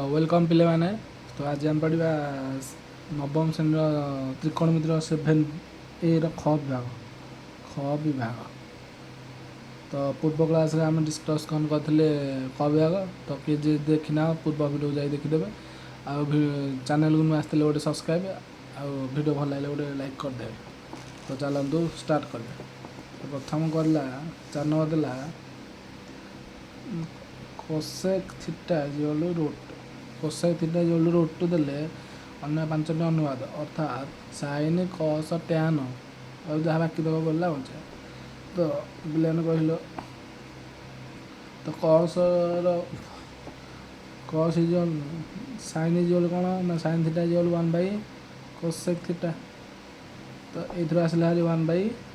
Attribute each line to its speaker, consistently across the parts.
Speaker 1: Welcome पिले माने तो आज हम पढ़ा नवम श्रेणी त्रिकोणमित्र 7A ख विभाग तो पूर्व क्लास रे आम डिस्कस कौन करते ख विभाग तो किए देखना पूर्व वीडियो जाए देखीदे आ चैनल को आसते गोटे सब्सक्राइब वीडियो भल लगे गोटे लाइक करदे। तो चलतु स्टार्ट कर प्रथम करला 4 नंबर देला cosec theta equal root cosec theta equal root 2 देले अन्य 5टी अनुवाद अर्थात साइन कस टैन और जहाँ बाकी तक बोलला बचे तो बिलान कहल तो कस इक्वल साइन इक्वल कौन ना sine theta equal 1 cosec theta तो ये आसला 1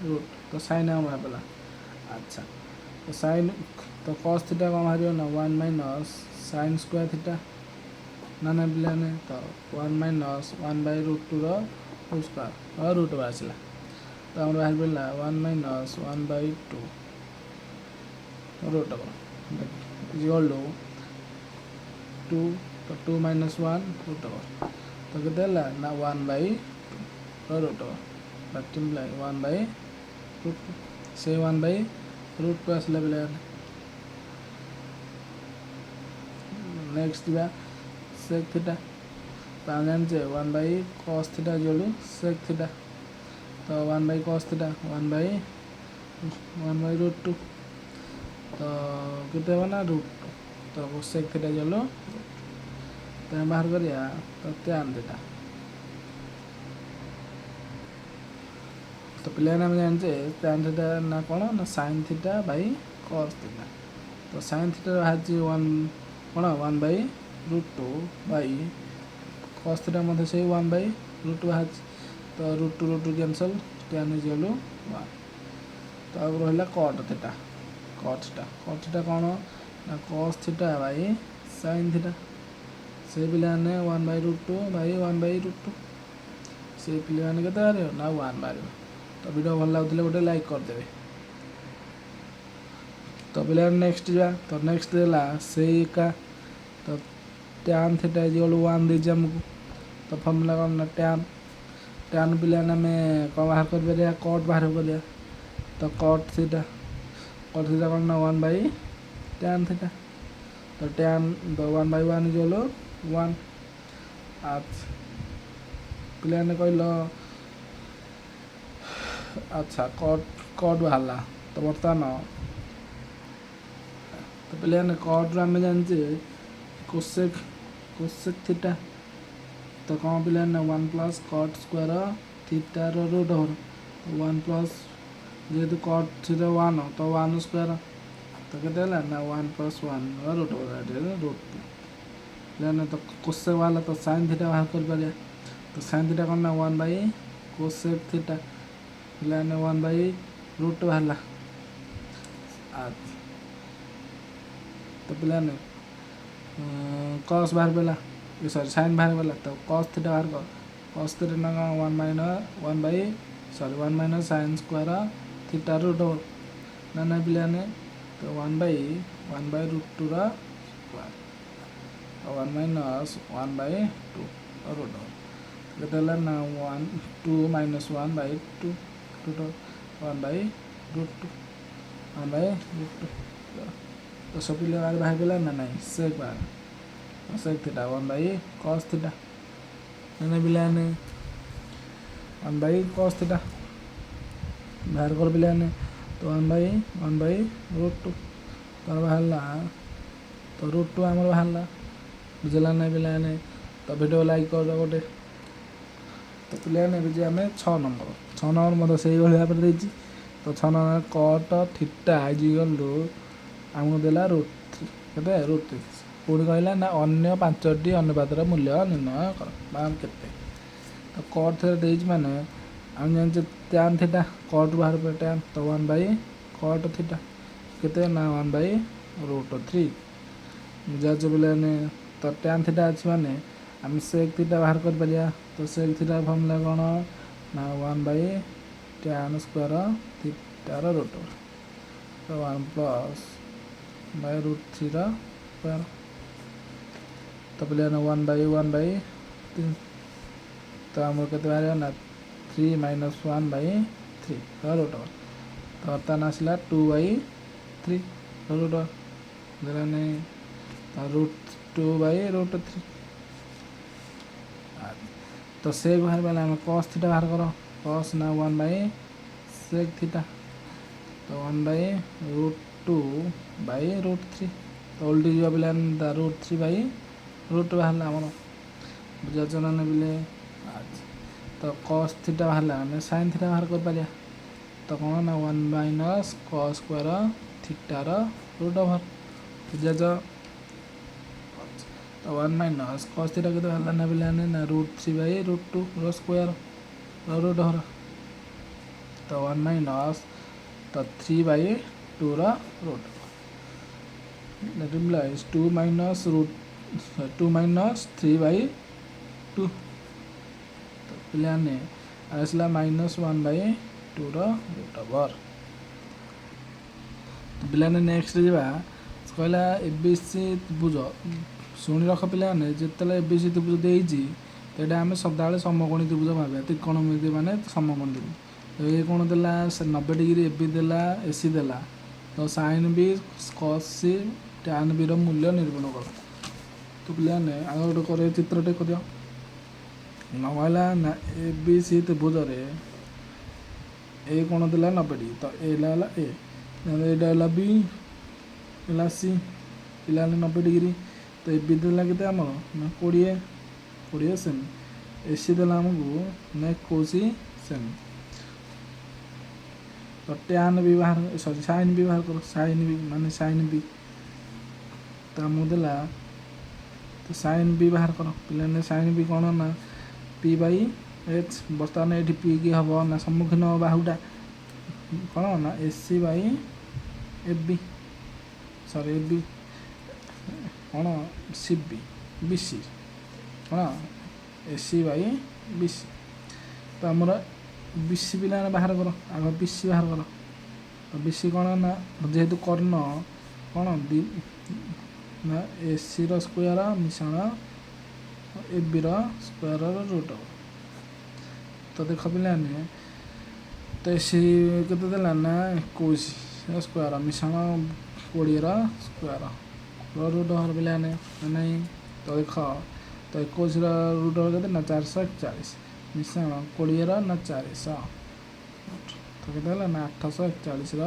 Speaker 1: रूट तो साइन आम पड़ा। अच्छा तो साइन तो कस थीटा कौन बाहर ना 1 माइनस साइन स्क्वायर थीटा ना ना पिलाने तो 1 माइनस 1 रूट 2 रूट स्क्वायर और रूट आसला तो आम बाहर पड़ा 1 माइनस 1/2 रूट इक्वल टू 2 तो 2 माइनस 1 रूट तो केते ना 1/2 रूट मल्टीप्लाई 1/रूट से 1/रूट आसला पिला। नेक्स्ट दिया सेक थीटा तो आम जाने 1 cos theta equal sec theta तो 1 कस थीटा 1 रूट 2 तो कितने ना रूट तो सेक थीटा इक्वल तो बाहर करिया तो टैन थीटा तो पिला आम जाने टैन थीटा ना कौन ना sine theta by cos theta तो साइन थीटा बाहर 1 कौन 1/रूट 2 बाई कस थीटा मध्य से 1/रूट बाहर तो रूट 2 कैंसल टैन इक्वल 1 तो अब रहा कट थीटा कौन ना cos theta by sine theta से पिलाने 1/रूट 2 बाई 1/रूट 2 से पिलाने के ना 1 बाहर तो वीडियो भल लगुले गोटे लाइक करदे। तो पिला नेक्स्ट जा तो नेक्स्ट देला से का तो टैन थीटा इक्वल 1 दीजिए आमको तो फॉर्मूला कौन ना टैन पिलाने में कौन बाहर कर कट बाहर कर तो कट थीटा कौन ना 1/टैन थीटा तो टैन तो 1/1 इक्वल 1 आज पिलाने कहल अच्छा कट बाहर तो बर्तमान तो पिलाने कट आम जाने कोसेक थीटा तो कौन पिलाने 1 plus cot square theta root over 1 plus जेहेतु कट थीटा 1 तो 1 स्क्वायर तो केते ना 1 प्लस 1 रूट ओवर रूट पिलाने तो कोसेक वाला तो साइन थीटा बाहर कर पारे तो साइन थीटा कौन ना 1 कोसेक थीटा पिलाने 1/रूट बाहर तो पिलाने कस बाहर पड़ा सॉरी साइन बाहर पड़ा तो कस थीटा बाहर कर कस थीटा ना 1 minus sine square theta root over ना पिलाने तो 1/रूट 2 स्क्वायर और 1 माइनस 1/2 रूट ओवर केते ना 2 माइनस 1/2 रूट 1/रूट 2 तो सब पिला बाहर पड़ा ना नहीं सेक बाहर सेक थीटा 1 कस थीटा ना पिलाने 1 कस थीटा बाहर कर पिलाने तो 1/रूट 2 तो बाहर तो रूट 2 आम बाहर बुझला ना पिलाने तो वीडियो लाइक कर गोटे तो पिलाने भी आम 6 नंबर मतलब से भाव में तो 6 नंबर कट थीटा इक्वल आमको देला रूट के रूट 3 पुणी कहला ना अन्य 5टी अनुपातर मूल्य निर्णय कर बाम केते तो कट थीटा देज माने आम जाने टैन थीटा कट बाहर पे टैन तो 1/कट थीटा केते ना 1/रूट 3 जाच पिलाने तो टैन थीटा अच्छी माने आम सेक थीटा बाहर कर पारिया तो सेक थीटा फॉर्मूला कौन ना 1/टैन स्क्वायर थीटार रूट तो 1 प्लस रूट 3 स्क्वायर तो पिलाने 1/3 तो आम के ना 3 - 1/3 रूट ओवर तो बर्तमान आसला 2/3 रूट ओवर देने √2/√3 तो सेक बाहर पहले आम cos थीटा बाहर कर cos ना 1/sec थीटा तो 1/√2/√3 तो उल्टी जो पे √3/√2 बाहर आम बुझाच ना पे तो cos थीटा बाहर आम sin थीटा बाहर कर पारिया तो कौन ना 1 - cos स्क्वायर थीटार रूट ओवर बुझाच तो 1 - cos थीटा के बाहर ना पे ना √3/√2 स्क्वायर रूट ओवर तो 1 - तो 3/2 रूट that implies 2 - 3/2 तो पिलाने आसला -1/2 रूट ओवर तो पिलाने नेक्स्ट जावा कहला एबीसी त्रिभुज शुणी रख पिलाने जिते एबीसी त्रिभुज देती तो यहाँ आम सदा समकोणी त्रिभुज भाव त्रिकोणमिति माने समकोणी त्रिभुज तो ये कौन देला 90 डिग्री एबी देला एसी देला तो साइन बी कस सी tan बी मूल्य निरूपण कर तो पिलाने आग गोटे कर चित्रटे कर नहला ना एबीसी त्रिभुज ए कौन देला 90 डिग्री तो एला ए यहाँ बी एला सी पिलाने 90 डिग्री तो ए बी देला के आम ना 20 सेमी एसी देला आमको ना 21 सेमी तो tan बी बाहर सॉरी साइन बी बाहर कर साइन बी माने साइन बी तो आमको देला तो साइन बी बाहर कर पिलाने साइन बी कौन ना p/h बर्तमान ये पी की हम ना सम्मुखीन बाहुटा कौन ना AC/AB सॉरी AB कौन CB BC कौन AC/BC तो आमर BC पिला बाहर कर आग BC बाहर कर तो BC कौन ना जेहेतु कर्ण कौन ना AC स्क्वायर मिश्रण AB स्क्वायर रूट तो देख पिलाने तो AC केते देला ना 21 स्क्वायर मिश्रण 20 स्क्वायर रूट ओवर पिलाने नहीं तो देख तो 21 रूट ओवर के ना 441 मिश्रण 20 ना 400 तो केते ना 841 रूट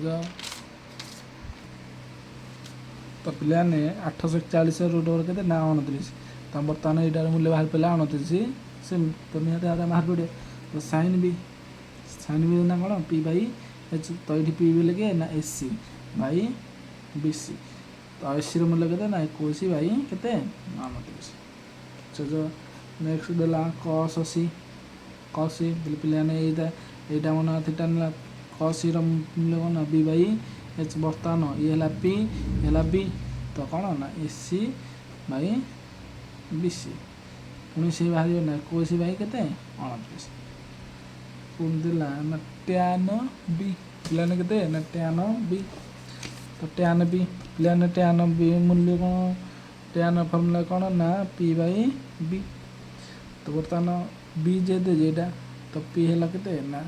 Speaker 1: ओवर तो पिलाने 841 रूट ओवर के ना 29 तो बर्तमान यहाँ मूल्य बाहर पे 29 से तो निहत बाहर पड़े तो साइन बी ना कौन p/h तो ये पी लगे ना AC/BC तो AC मूल्य के ना 21/के 29 जो नेक्स्ट देला cos सी पिलाने यहाँ मन थीटा ना cos सी मूल्य कौन b/h बर्तमान ये p ये b तो कौन ना AC/BC पुणी से बाहर ना 21/के 29 पुणी देला ना tan b पिलाने के ना tan b तो tan b पिलाने tan b मूल्य कौन tan फॉर्मूला कौन ना p/b तो बर्तमान b जे दे जेटा तो p है के ना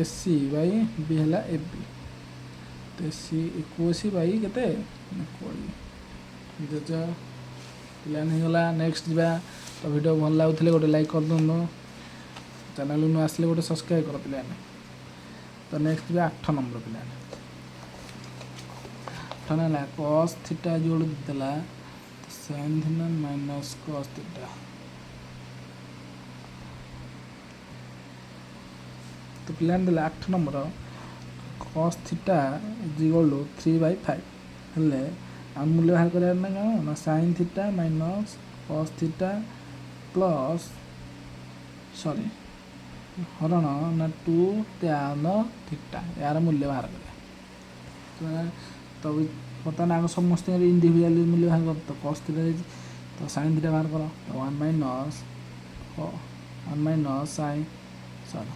Speaker 1: AC/b है AB तो AC 21/के 20 प्लान होगा नेक्स्ट जा तो वीडियो भल लगुले गोटे लाइक कर दूँ चैनल नु आसले गोटे सब्सक्राइब कर प्लान तो नेक्स्ट जा 8 नंबर प्लान 8 ना cos थीटा जोड़ देला sin theta minus cos theta तो प्लान देला 8 number cos theta equal to 3/5 हेले आम मूल्य बाहर कर ना sin theta minus cos theta plus sorry हरण ना 2 tan थीटा यार मूल्य बाहर कर तो बर्तमान आगे समस्त इंडिविजुअल मूल्य बाहर कर तो cos थीटा तो sin थीटा बाहर कर तो 1 minus sin sorry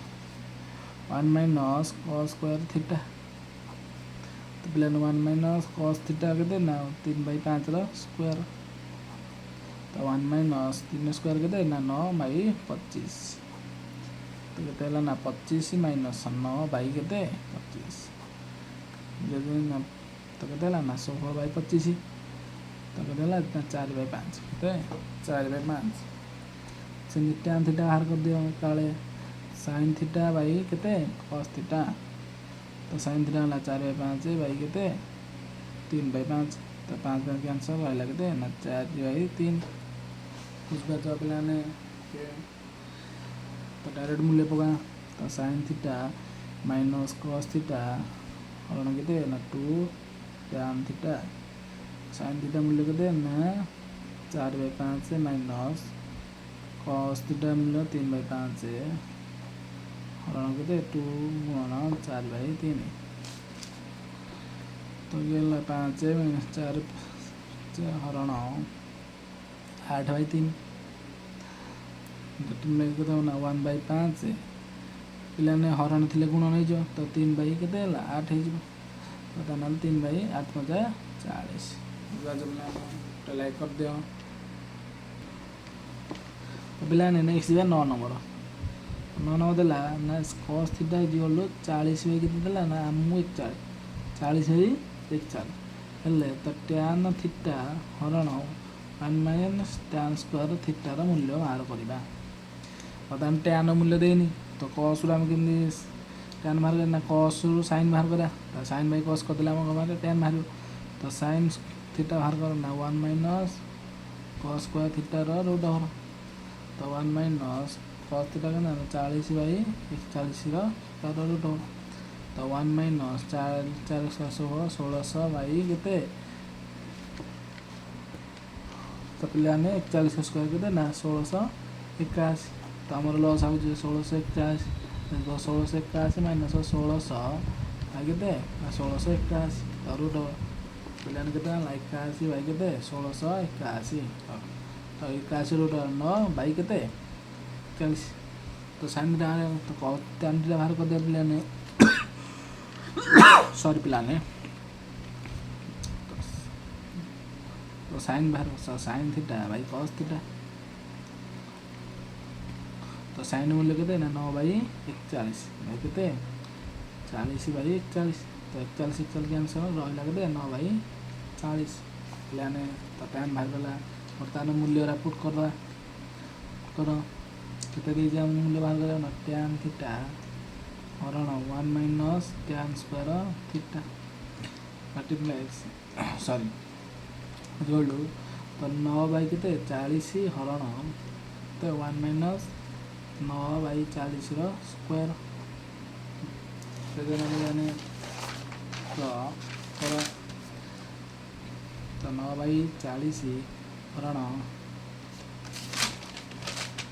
Speaker 1: 1 minus cos square theta तो पिलाने 1 माइनस cos थीटा के 3/5 स्क्वायर तो 1 माइनस 3 स्क्वायर के 9/25 तो के 25 माइनस 9/25 जब तो के 16/25 तो के 4/5 के 4/5 से tan थीटा बाहर कर दियो काले sin थीटा बाई के cos थीटा तो sin थीटा है 4/5 बाई के 3/5 तो 5 कैंसल रहा के 4/3 कुछ बचा पिलाने तो डायरेक्ट मूल्य पका तो sin theta minus cos theta हरण के 2 tan थीटा sin थीटा मूल्य के 4/5 माइनस cos थीटा मूल्य 3/5 हरण के 2 गुणन 4/3 तो ये 5 माइनस 4 हरण 8/3 तो 1/5 पिलाने हरण थिले गुण नहीं जो तो 3/8 के 8 हो तो 3/8 × 40 लाइक कर दियो पिलाने नेक्स्ट 9 नंबर 9 नंबर देला ना cos थीटा इक्वल 40/केते देला ना आमु 40/41 हेले तो tan थीटा हरण 1 minus tan square theta rho मूल्य बाहर करबा और हम tan मूल्य देनी तो cos रो हम केमि tan बाहर करना cos रो sin बाहर करा तो sin बाय cos कर देला हम बाहर tan बाहर तो sin थीटा बाहर करना 1 minus cos square theta rho root over तो 1 माइनस cos थीटा के 40/41 रो रूट ओवर तो 1 माइनस 4 1600 बाई केते तो पिलाने 41 स्क्वायर के 1681 तो आमर लॉस आ 1681 1681 माइनस 1600 आगे 1681 तो रूट पिलाने के 81 बाई के 1681 तो 81 रूट 9 बाई के 40 तो साइन तो tan थीटा बाहर कर दिया पिलाने सॉरी पिलाने तो साइन बाहर sign theta by cos theta तो साइन मूल्य के 9/41 बाई के 40/41 तो 41 कैंसल रहा के 9/40 पिलाने तो tan बाहर गला बर्तमान मूल्य पुट कर केते दे मूल्य बाहर कर tan थीटा हरण 1 minus tan square theta multiplies sorry जोड़ू तो 9/40 हरण तो 1 माइनस 9/40 रो स्क्वायर तो 9/40 हरण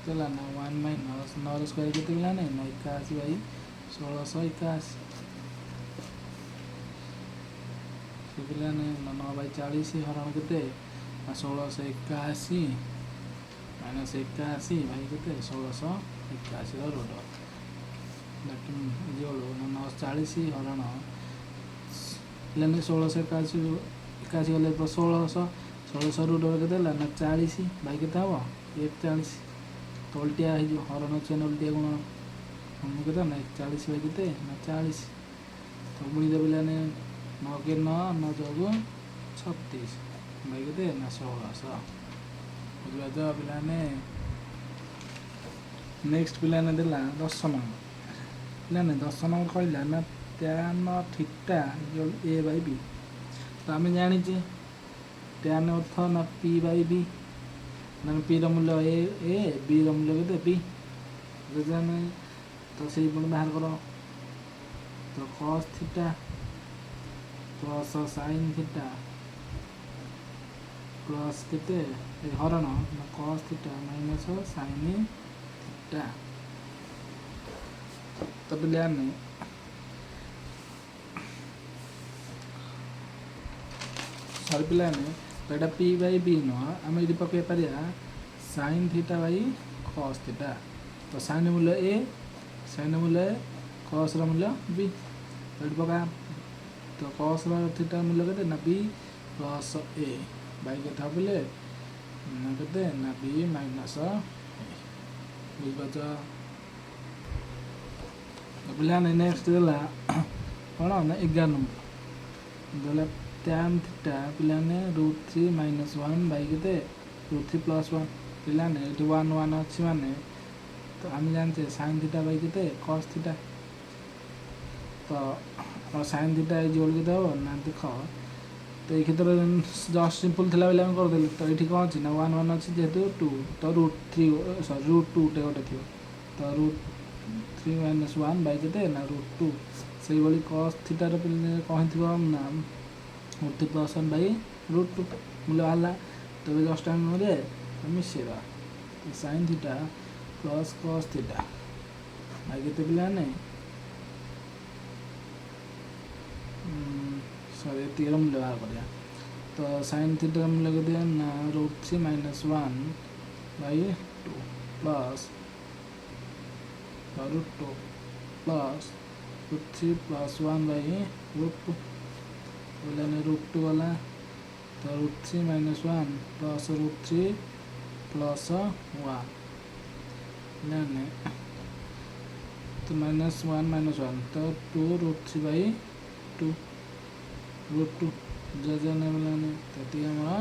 Speaker 1: चला ना 1 माइनस 9 रो स्क्वायर के 81/1681 पिलाने 9/40 हरण के 1681 माइनस 81 भाई के 1681 रूट जोड़ो 940 हरण पिलाने 1681 गले 1600 रूट के 40 भाई के 41 तो उल्टिया हरण चेन उल्टिया गुण हम के 41 भाई के 40 तो गुणी दे पिलाने 9 के 9 9 चौगु 36 भाई के 1600 बुझा जा पिलाने नेक्स्ट पिलाने देला 10 नंबर पिलाने 10 नंबर कहला ना tan थीटा इक्वल a/b तो आम जानी tan अर्थ ना p/b ना p रो मूल्य a b रो मूल्य के b तो से बाहर करो तो cos theta plus sin theta plus के हरण cos theta minus sin theta तो पिलाने सॉरी पिलाने तो यहाँ p/b नुह आम ये पकई पार sin theta by cos theta तो sin मूल्य a sin मूल्य cos मूल्य b तो पका तो cos थीटा मूल्य केते ना b प्लस a बाई केते बोले ना केते ना b माइनस a बुझ पिलाने नेक्स्ट देला कौन ना 11 नंबर देला tan थीटा पिलाने √3 - 1 बाई केते √3 + 1 पिलाने ये 1 1 अच्छी माने तो हम जानते sin थीटा बाई केते cos थीटा तो sin थीटा इज इक्वल केते हो ना देखो तो ये क्षेत्र जस्ट सिंपल थिला बेले हम कर देले तो एठी कोन अछि ना 1 1 अछि जेतु 2 तो √3 सॉरी √2 टे गोटे थियो तो √3 - 1 बाई केते ना √2 सेही बली cos थीटा रे कहथिबो हम ना √3 + 1 बाई √2 मूल्य आला तो जस्ट हम रे हम मिसेरा sin theta plus cos theta by केते पिलाने सॉरी थ्योरम व्यवहार करिया तो sin थीटा मूल्य केते ना √3 - 1 बाई 2 प्लस √2 प्लस √3 + 1 बाई √2 बोले √2 वाला तो √3 - 1 प्लस √3 प्लस 1 लेने तो -1 - 1 तो 2 √3 बाई 2 √2 जजने बोले तो हमरा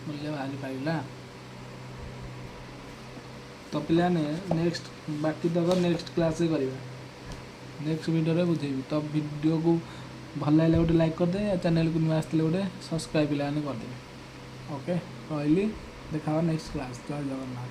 Speaker 1: मूल्य बाहरी पाइला तो पिलाने नेक्स्ट बाकी तक नेक्स्ट क्लास रे करिवा नेक्स्ट वीडियो रे बुझेबी तो वीडियो को भल लागले गोटे लाइक कर दे चैनल को नुआ आसले गोटे सब्सक्राइब पिलाने कर दे ओके कहली देखा नेक्स्ट क्लास जय जगन्नाथ।